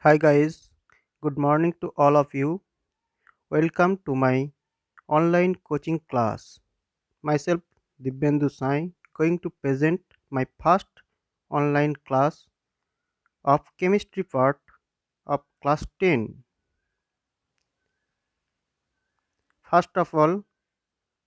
Hi guys, good morning to all of you. Welcome to my online coaching class. Myself Dibyendu Sai going to present my first online class of chemistry part of class 10. First of all,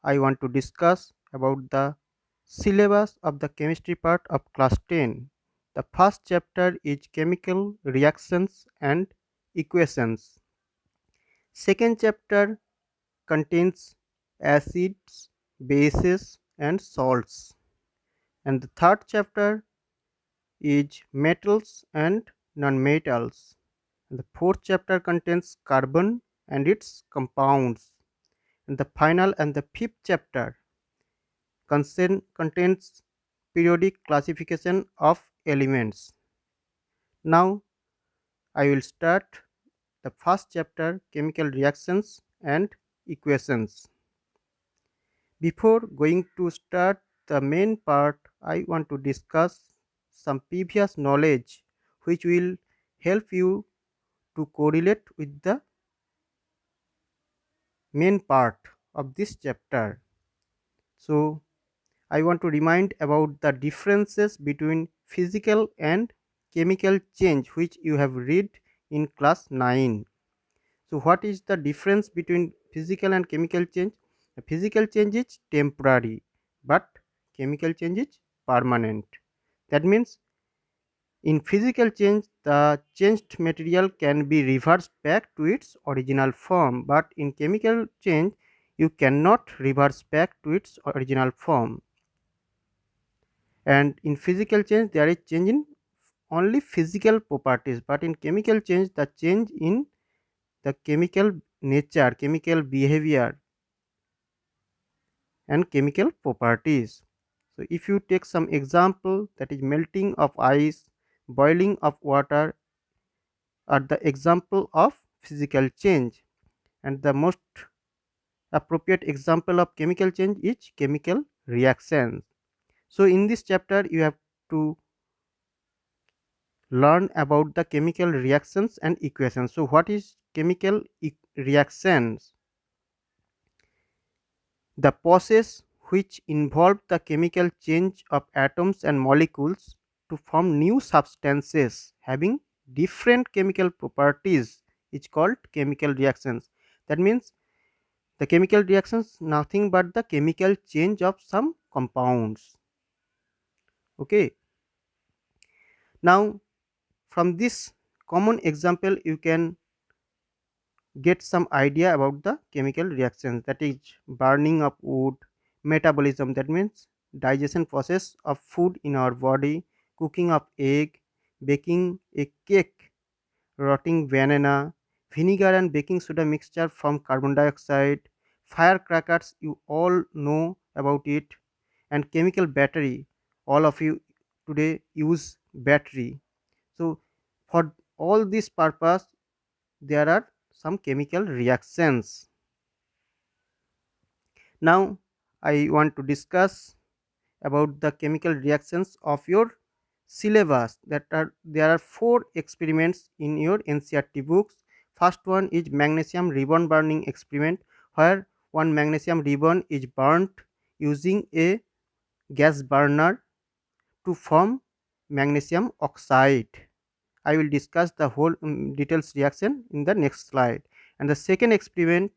I want to discuss about the syllabus of the chemistry part of class 10. The first chapter is chemical reactions and equations. Second chapter contains acids, bases, and salts. And the third chapter is metals and nonmetals. And the fourth chapter contains carbon and its compounds. And the final and the fifth chapter contains periodic classification of elements. Now I will start the first chapter, chemical reactions and equations. Before going to start the main part, I want to discuss some previous knowledge which will help you to correlate with the main part of this chapter. So, I want to remind about the differences between physical and chemical change which you have read in class 9. So, what is the difference between physical and chemical change? The physical change is temporary, but chemical change is permanent. That means in physical change, the changed material can be reversed back to its original form, but in chemical change, you cannot reverse back to its original form. And in physical change, there is change in only physical properties, but in chemical change, the change in the chemical nature, chemical behavior, and chemical properties. So, if you take some example, that is melting of ice, boiling of water are the example of physical change, and the most appropriate example of chemical change is chemical reaction. So, in this chapter, you have to learn about the chemical reactions and equations. So, what is chemical reactions? The process which involve the chemical change of atoms and molecules to form new substances having different chemical properties is called chemical reactions. That means the chemical reactions nothing but the chemical change of some compounds. Okay. Now from this common example you can get some idea about the chemical reactions, that is burning of wood, metabolism, that means digestion process of food in our body, cooking of egg, baking a cake, rotting banana, vinegar and baking soda mixture from carbon dioxide, firecrackers, you all know about it, and chemical battery, all of you today use battery. So for all this purpose there are some chemical reactions. Now I want to discuss about the chemical reactions of your syllabus. That are there are four experiments in your NCERT books. First one is magnesium ribbon burning experiment, where one magnesium ribbon is burnt using a gas burner to form magnesium oxide. I will discuss the whole details reaction in the next slide. And the second experiment,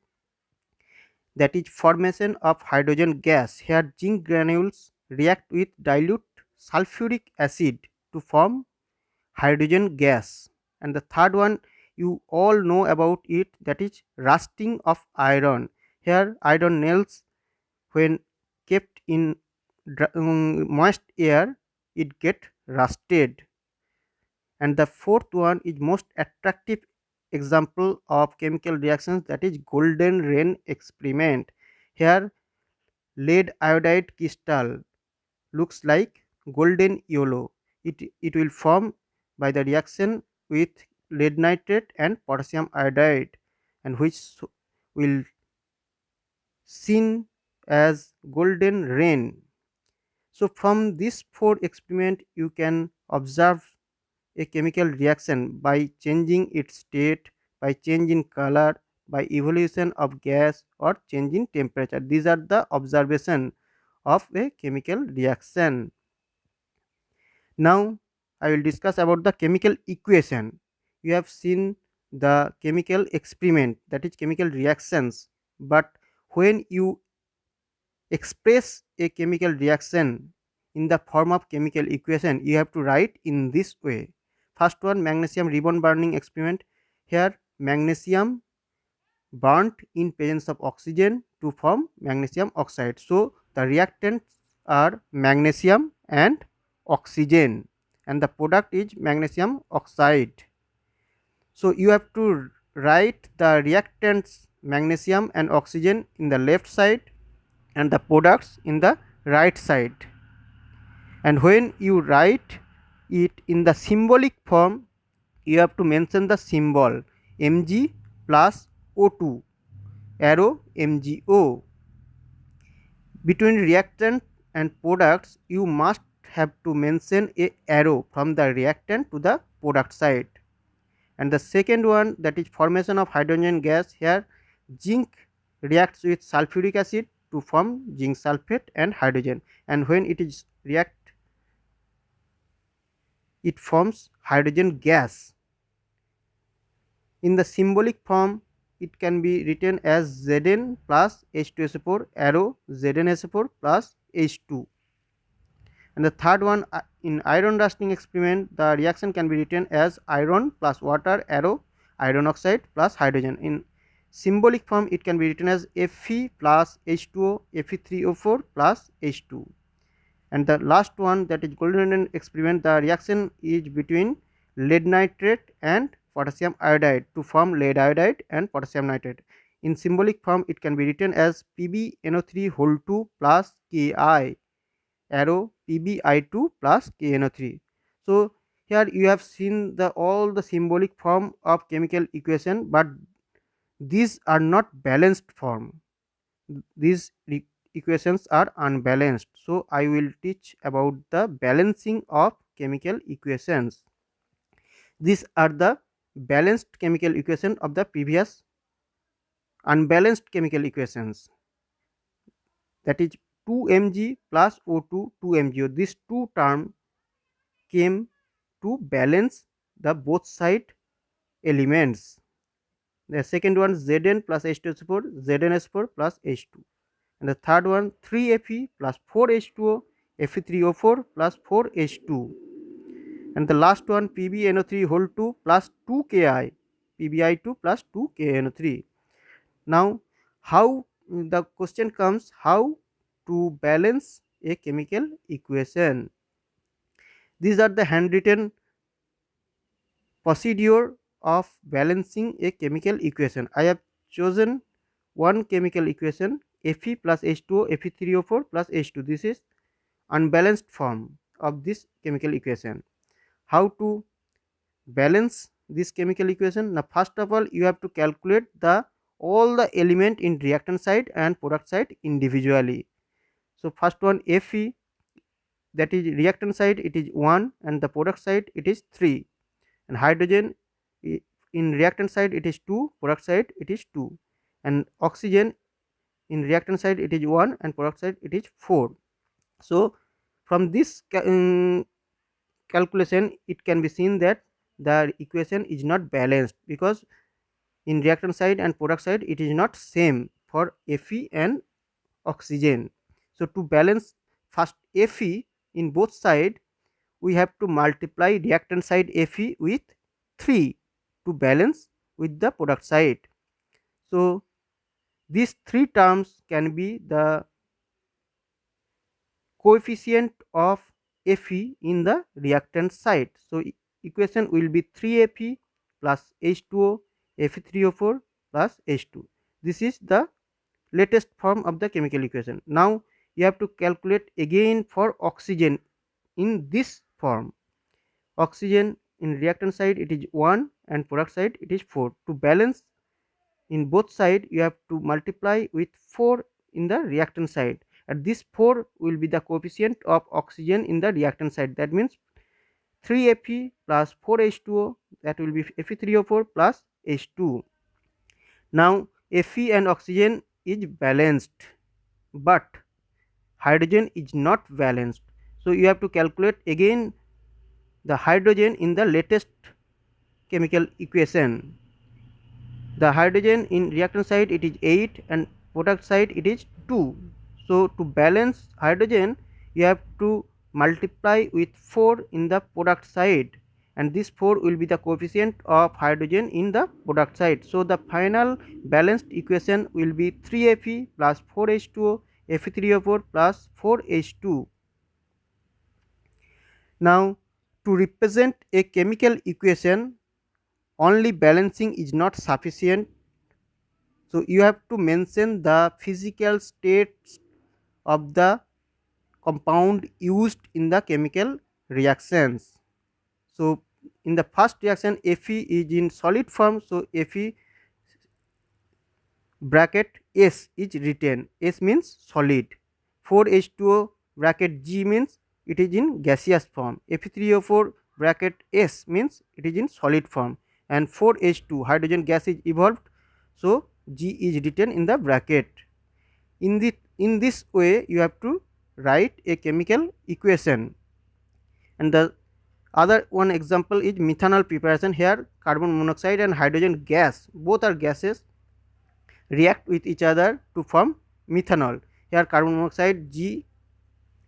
that is formation of hydrogen gas. Here zinc granules react with dilute sulfuric acid to form hydrogen gas. And the third one, you all know about it, that is rusting of iron. Here iron nails, when kept in moist air, it get rusted. And the fourth one is most attractive example of chemical reactions, that is golden rain experiment. Here lead iodide crystal looks like golden yellow. It will form by the reaction with lead nitrate and potassium iodide, and which will seen as golden rain. So from these four experiment you can observe a chemical reaction by changing its state, by change in color, by evolution of gas or change in temperature. These are the observation of a chemical reaction. Now I will discuss about the chemical equation. You have seen the chemical experiment, that is chemical reactions, but when you express a chemical reaction in the form of chemical equation, you have to write in this way. First one, magnesium ribbon burning experiment. Here magnesium burnt in presence of oxygen to form magnesium oxide. So the reactants are magnesium and oxygen, and the product is magnesium oxide. So you have to write the reactants magnesium and oxygen in the left side and the products in the right side. And when you write it in the symbolic form, you have to mention the symbol Mg plus O2 arrow MgO. Between reactant and products, you must have to mention a arrow from the reactant to the product side. And the second one, that is formation of hydrogen gas. Here zinc reacts with sulfuric acid to form zinc sulfate and hydrogen, and when it is react, it forms hydrogen gas. In the symbolic form, it can be written as Zn plus H2SO4 arrow ZnSO4 plus H2. And the third one, in iron rusting experiment, the reaction can be written as iron plus water arrow iron oxide plus hydrogen. In symbolic form, it can be written as Fe plus H2O Fe3O4 plus H2. And the last one, that is golden experiment, the reaction is between lead nitrate and potassium iodide to form lead iodide and potassium nitrate. In symbolic form, it can be written as PbNO3 whole 2 plus Ki arrow PbI2 plus KNO3. So here you have seen the all the symbolic form of chemical equation, but these are not balanced form. These equations are unbalanced. So I will teach about the balancing of chemical equations. These are the balanced chemical equation of the previous unbalanced chemical equations, that is 2Mg plus O2 2MgO. These two terms came to balance the both side elements. The second one, Zn plus H2SO4 ZnS4 plus H2, and the third one 3Fe plus 4H2O Fe3O4 plus 4H2, and the last one PbNO3 whole 2 plus 2Ki PbI2 plus 2KNO3. Now how the question comes, how to balance a chemical equation? These are the handwritten procedure of balancing a chemical equation. I have chosen one chemical equation Fe plus H2O Fe3O4 plus H2. This is unbalanced form of this chemical equation. How to balance this chemical equation? Now first of all, you have to calculate the all the element in reactant side and product side individually. So first one, Fe, that is reactant side, it is 1, and the product side it is 3, and hydrogen in reactant side it is 2, product side it is 2, and oxygen in reactant side it is 1 and product side it is 4. So from this calculation it can be seen that the equation is not balanced, because in reactant side and product side it is not same for Fe and oxygen. So to balance first Fe in both side, we have to multiply reactant side Fe with 3 to balance with the product side. So these three terms can be the coefficient of Fe in the reactant side. So equation will be 3Fe plus H2O Fe3O4 plus H2. This is the latest form of the chemical equation. Now you have to calculate again for oxygen in this form. Oxygen in reactant side it is 1 and product side it is 4. To balance in both side, you have to multiply with 4 in the reactant side, and this 4 will be the coefficient of oxygen in the reactant side. That means 3Fe plus 4H2O, that will be Fe3O4 plus H2. Now Fe and oxygen is balanced, but hydrogen is not balanced. So you have to calculate again the hydrogen in the latest chemical equation. The hydrogen in reactant side it is 8 and product side it is 2. So to balance hydrogen you have to multiply with 4 in the product side, and this 4 will be the coefficient of hydrogen in the product side. So the final balanced equation will be 3Fe plus 4H2O, Fe3O4 plus 4H2. Now to represent a chemical equation, only balancing is not sufficient. So you have to mention the physical states of the compound used in the chemical reactions. So in the first reaction Fe is in solid form, so Fe bracket S is written. S means solid. 4H2O bracket G means it is in gaseous form. Fe3O4 bracket S means it is in solid form, and 4H2 hydrogen gas is evolved, so G is written in the bracket. In this way you have to write a chemical equation. And the other one example is methanol preparation. Here carbon monoxide and hydrogen gas, both are gases, react with each other to form methanol. Here carbon monoxide G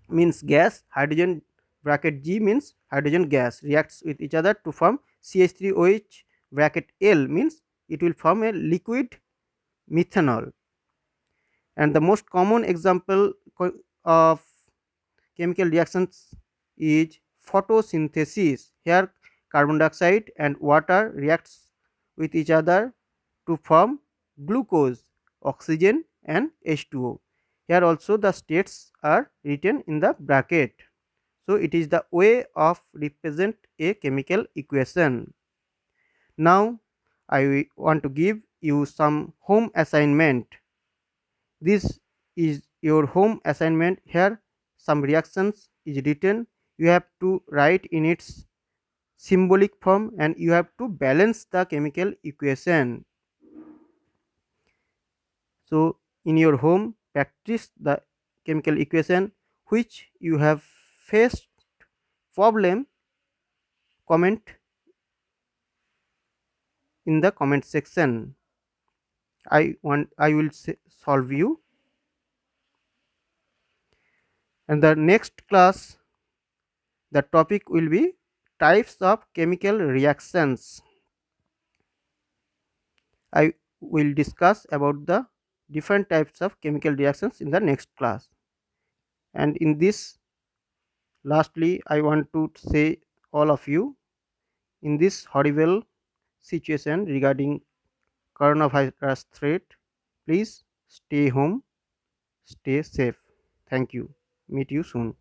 means gas, hydrogen bracket G means hydrogen gas, reacts with each other to form CH3OH bracket L means it will form a liquid methanol. And the most common example of chemical reactions is photosynthesis. Here carbon dioxide and water reacts with each other to form glucose, oxygen and H2O. Here also the states are written in the bracket. So it is the way of represent a chemical equation. Now I want to give you some home assignment. This is your home assignment. Here some reactions is written, you have to write in its symbolic form and you have to balance the chemical equation. So in your home practice the chemical equation. Which you have faced problem, comment in the comment section. I will solve you. And the next class the topic will be types of chemical reactions. I will discuss about the different types of chemical reactions in the next class. And in this, lastly, I want to say all of you, in this horrible situation regarding coronavirus threat, please stay home, stay safe. Thank you. Meet you soon.